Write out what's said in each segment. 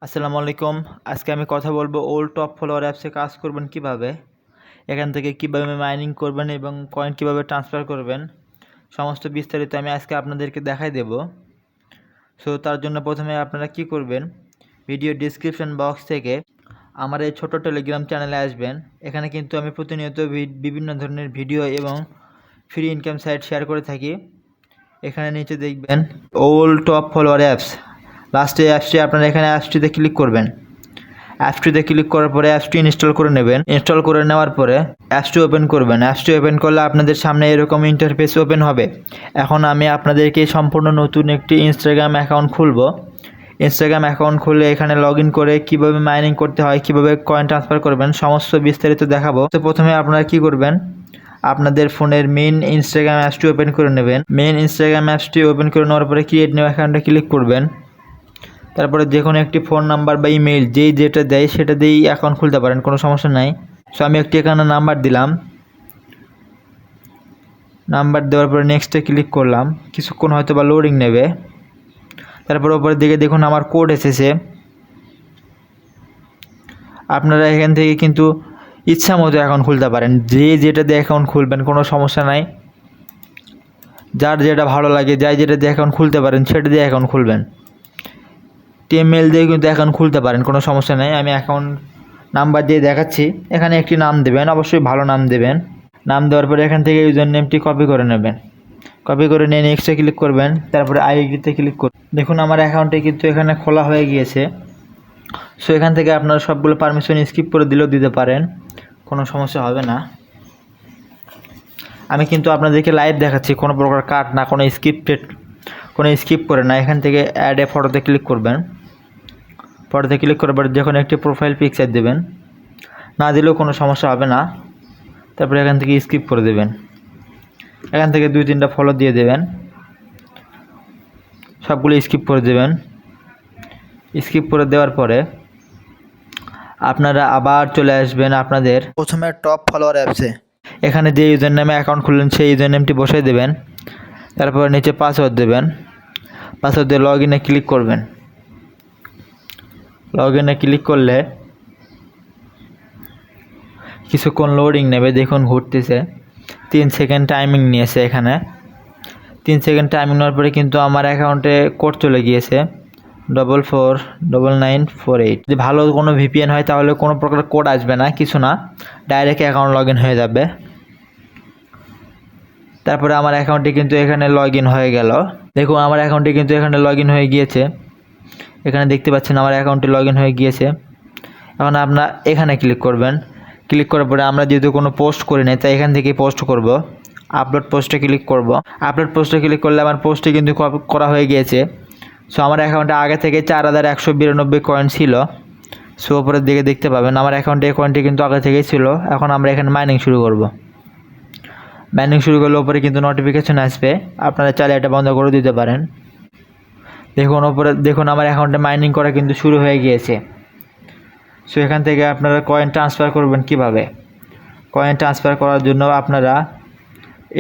আসসালামু আলাইকুম। আজকে আমি কথা বলবো ওল্ড টপ ফলোয়ার অ্যাপসে কাজ করবেন কিভাবে, এখান থেকে কিভাবে মাইনিং করবেন এবং কয়েন কিভাবে ট্রান্সফার করবেন, সমস্ত বিস্তারিত আমি আজকে আপনাদেরকে দেখাই দেব। সো তার জন্য প্রথমে আপনারা কি করবেন, ভিডিও ডিসক্রিপশন বক্স থেকে আমার এই ছোট টেলিগ্রাম চ্যানেলে আসবেন। এখানে কিন্তু আমি প্রতিনিয়ত বিভিন্ন ধরনের ভিডিও এবং ফ্রি ইনকাম সাইট শেয়ার করে থাকি। এখানে নিচে দেখবেন ওল্ড টপ ফলোয়ার অ্যাপস, লাস্টে অ্যাপসটি আপনারা এখানে অ্যাপসটিতে ক্লিক করবেন। অ্যাপসটিতে ক্লিক করার পরে অ্যাপসটি ইনস্টল করে নেবেন। ইনস্টল করে নেওয়ার পরে অ্যাপসটি ওপেন করবেন। অ্যাপসটি ওপেন করলে আপনাদের সামনে এরকম ইন্টারফেস ওপেন হবে। এখন আমি আপনাদেরকে সম্পূর্ণ নতুন একটি ইনস্টাগ্রাম অ্যাকাউন্ট খুলব। ইনস্টাগ্রাম অ্যাকাউন্ট খুলে এখানে লগ ইন করে কীভাবে মাইনিং করতে হয়, কীভাবে কয়েন ট্রান্সফার করবেন, সমস্ত বিস্তারিত দেখাবো। তো প্রথমে আপনারা কি করবেন, আপনাদের ফোনের মেইন ইনস্টাগ্রাম অ্যাপসটি ওপেন করে নেবেন। মেইন ইনস্টাগ্রাম অ্যাপসটি ওপেন করে নেওয়ার পরে ক্রিয়েট নিউ অ্যাকাউন্টে ক্লিক করবেন। তারপরে যে কোনো একটি ফোন নাম্বার বা ইমেইল যেটা দেয় সেটা দিয়েই অ্যাকাউন্ট খুলতে পারেন, কোনো সমস্যা নাই। সো আমি একটি এখানে নাম্বার দিলাম। নাম্বার দেওয়ার পরে নেক্সটে ক্লিক করলাম। কিছুক্ষণ হয়তো বা লোডিং নেবে। তারপর ওপরের দিকে দেখুন আমার কোড এসেছে। আপনারা এখান থেকে কিন্তু ইচ্ছা মতো অ্যাকাউন্ট খুলতে পারেন, যেটা দিয়ে অ্যাকাউন্ট খুলবেন কোনো সমস্যা নাই। যার যেটা ভালো লাগে, যেটা দিয়ে অ্যাকাউন্ট খুলতে পারেন সেটা দিয়ে অ্যাকাউন্ট খুলবেন। টিএমএল দিয়ে কিন্তু অ্যাকাউন্ট খুলতে পারেন, কোনো সমস্যা নেই। আমি অ্যাকাউন্ট নাম্বার দিয়ে দেখাচ্ছি। এখানে একটি নাম দেবেন, অবশ্যই ভালো নাম দেবেন। নাম দেওয়ার পরে এখান থেকে ইউজার নেমটি কপি করে নেবেন। কপি করে নিয়ে নেক্সটে ক্লিক করবেন। তারপরে আইডিতে ক্লিক করুন। দেখুন আমার অ্যাকাউন্টে কিন্তু এখানে খোলা হয়ে গিয়েছে। সো এখান থেকে আপনারা সবগুলো পারমিশন স্কিপ করে দিলেও দিতে পারেন, কোনো সমস্যা হবে না। আমি কিন্তু আপনাদেরকে লাইভ দেখাচ্ছি, কোনো প্রকার কাট না, কোনো স্কিপ করে না। এখান থেকে অ্যাড এ ফটোতে ক্লিক করবেন। ফটোতে ক্লিক করার পর যখন একটি প্রোফাইল পিকচার দেবেন, না দিলেও কোনো সমস্যা হবে না। তারপরে এখান থেকে স্কিপ করে দেবেন। এখান থেকে 2-3টা ফলো দিয়ে দেবেন, সবগুলো স্কিপ করে দেবেন। স্কিপ করে দেওয়ার পরে আপনারা আবার চলে আসবেন আপনাদের প্রথমে টপ ফলোয়ার অ্যাপসে। এখানে যে ইউজার নামে অ্যাকাউন্ট খুললেন সেই ইউজার নেমটি বসিয়ে দেবেন। তারপর নিচে পাসওয়ার্ড দেবেন। পাসওয়ার্ড দিয়ে লগ ইনে ক্লিক করবেন। লগ ইনে ক্লিক করলে কিছুক্ষণ লোডিং নেবে। দেখুন ঘুরতেছে, 3 সেকেন্ড টাইমিং নিয়েছে। এখানে 3 সেকেন্ড টাইমিং নেওয়ার পরে কিন্তু আমার অ্যাকাউন্টে কোড চলে গিয়েছে 449948। যদি ভালো কোনো ভিপিএন হয় তাহলে কোনো প্রকার কোড আসবে না, কিছু না, ডাইরেক্ট অ্যাকাউন্ট লগ ইন হয়ে যাবে। তারপরে আমার অ্যাকাউন্টটি কিন্তু এখানে লগ ইন হয়ে গেল। দেখুন আমার অ্যাকাউন্টটি কিন্তু এখানে লগ ইন হয়ে গিয়েছে। এখানে দেখতে পাচ্ছেন আমার অ্যাকাউন্টটি লগ ইন হয়ে গিয়েছে। এখন আপনারা এখানে ক্লিক করবেন। ক্লিক করার পরে আমরা যেহেতু কোনো পোস্ট করি নাই তাই এখান থেকে পোস্ট করব। আপলোড পোস্টে ক্লিক করব। আপলোড পোস্টে ক্লিক করলে আমার পোস্টটি কিন্তু করা হয়ে গিয়েছে। সো আমার অ্যাকাউন্টে আগে থেকে 4192 কয়েন ছিল। সো উপরের দিকে দেখতে পাবেন আমার অ্যাকাউন্টে এই কয়েনটি কিন্তু আগে থেকেই ছিল। এখন আমরা এখানে মাইনিং শুরু করব। মাইনিং শুরু করলে উপরে কিন্তু নোটিফিকেশন আসবে, আপনারা চাইলে এটা বন্ধ করে দিতে পারেন। দেখুন উপরে দেখুন আমার অ্যাকাউন্টে মাইনিং করা কিন্তু শুরু হয়ে গিয়েছে। সো এখান থেকে আপনারা কয়েন ট্রান্সফার করবেন কিভাবে, কয়েন ট্রান্সফার করার জন্য আপনারা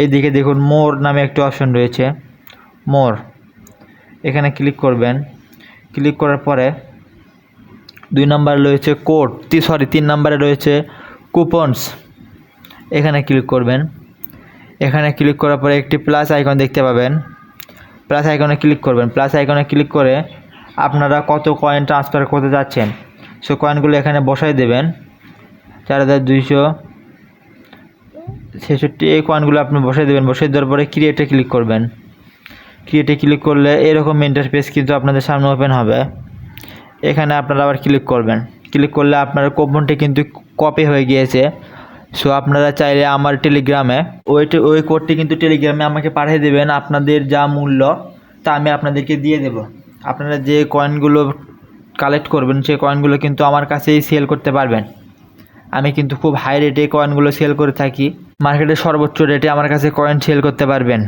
এইদিকে দেখুন মোর নামে একটি অপশন রয়েছে, মোর, এখানে ক্লিক করবেন। ক্লিক করার পরে 2 নম্বরে রয়েছে কোড, 3 নম্বরে রয়েছে কুপনস, এখানে ক্লিক করবেন। এখানে ক্লিক করার পরে একটি প্লাস আইকন দেখতে পাবেন, প্লাস আইকনে ক্লিক করবেন। প্লাস আইকনে ক্লিক করে আপনারা কত কয়েন ট্রান্সফার করতে যাচ্ছেন সো কয়েনগুলো এখানে বসাই দেবেন। 4266 এই কয়েনগুলো আপনি বসাই দেবেন। বসাই দেওয়ার পরে ক্রিয়েটে ক্লিক করবেন। ক্রিয়েটে ক্লিক করলে এরকম ইন্টারফেস কিন্তু আপনাদের সামনে ওপেন হবে। এখানে আপনারা আবার ক্লিক করবেন। ক্লিক করলে আপনার কুপনটি কিন্তু কপি হয়ে গিয়েছে। সো আপনারা চাইলে আমার টেলিগ্রামে ওই কোডটি কিন্তু টেলিগ্রামে আমাকে পাঠিয়ে দেবেন। আপনাদের যা মূল্য তা আমি আপনাদেরকে দিয়ে দেব। আপনারা যে কয়েনগুলো কালেক্ট করবেন সেই কয়েনগুলো কিন্তু আমার কাছেই সেল করতে পারবেন। আমি কিন্তু খুব হাই রেটে কয়েনগুলো সেল করে থাকি, মার্কেটে সর্বোচ্চ রেটে আমার কাছে কয়েন সেল করতে পারবেন।